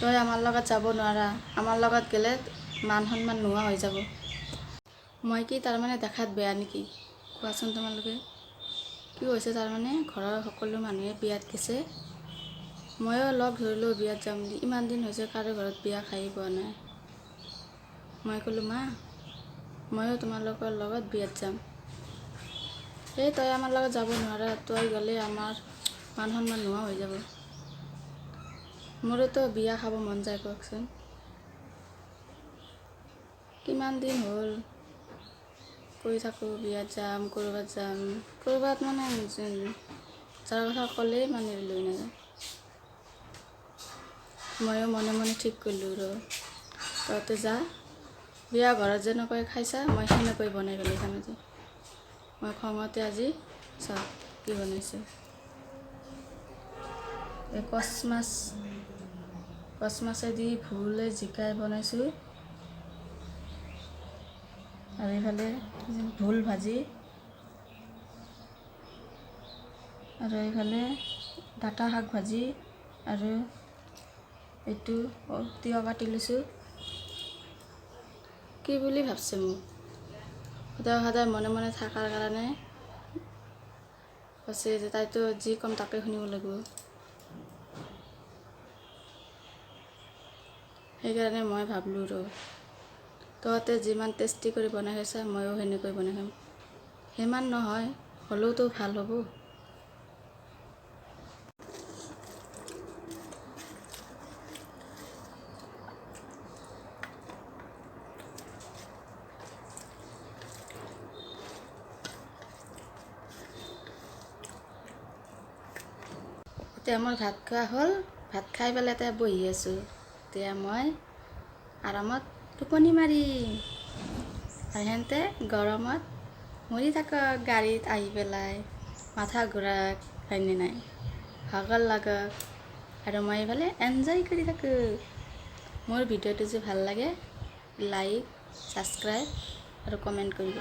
তই আমাৰ লগত যাব নোৱাৰা, আমাৰ লগত গ'লে মান সন্মান নোহোৱা হৈ যাব। মই কি তাৰমানে দেখাত বেয়া নেকি? কোৱাচোন তোমালোকে। কি হৈছে তাৰমানে ঘৰৰ সকলো মানুহে বিয়াত গৈছে, ময়ো লগ ধৰিলোঁ বিয়াত যাম বুলি। ইমান দিন হৈছে কাৰো ঘৰত বিয়া খাই পোৱা নাই। মই ক'লোঁ মা, ময়ো তোমালোকৰ লগত বিয়াত যাম। এই তই আমাৰ লগত যাব নোৱাৰা, তই গ'লে আমাৰ মান সন্মান নোহোৱা হৈ যাব। মোৰোতো বিয়া খাব মন যায় কওকচোন। কিমান দিন হ'ল কৈ থাকোঁ বিয়াত যাম, ক'ৰবাত মানে যাৰ কথা ক'লেই মানে লৈ নাযায়। ময়ো মনে মনে ঠিক কৰিলোঁ তহঁতে যা, বিয়া ঘৰত যেনেকৈ খাইছা মই সেনেকৈ বনাই পেলাই খাম আজি। মই খঙতে আজি চাওক কি বনাইছোঁ। এই কচ মাছেদি ভোলে জিকাই বনাইছোঁ, আৰু এইফালে ভোল ভাজি, আৰু এইফালে ডাঁটা শাক ভাজি, আৰু এইটো তিয়হ কাটি লৈছোঁ। কি বুলি ভাবছে মোক? সদায় মনে মনে থকাৰ কাৰণে কৈছে যে তাইতো যি ক'ম তাকে শুনিব লাগিব। সেইকাৰণে মই ভাবিলোঁ তহঁতে যিমান টেষ্টি কৰি বনাই খাইছা ময়ো সেনেকৈ বনাই খাম। সিমান নহয়, হ'লেওতো ভাল হ'ব। এতিয়া মোৰ ভাত খোৱা হ'ল, ভাত খাই পেলাই এতিয়া বহি আছোঁ। এতিয়া মই আৰামত টোপনি মাৰিম। আৰু সিহঁতে গৰমত মৰি থাকক গাড়ীত আহি পেলাই, মাথা ঘূৰাক হয়নে নাই, ভাগৰ লাগক, আৰু মই এইফালে এনজয় কৰি থাকোঁ। মোৰ ভিডিঅ'টো যদি ভাল লাগে লাইক, ছাবস্ক্ৰাইব আৰু কমেণ্ট কৰিব।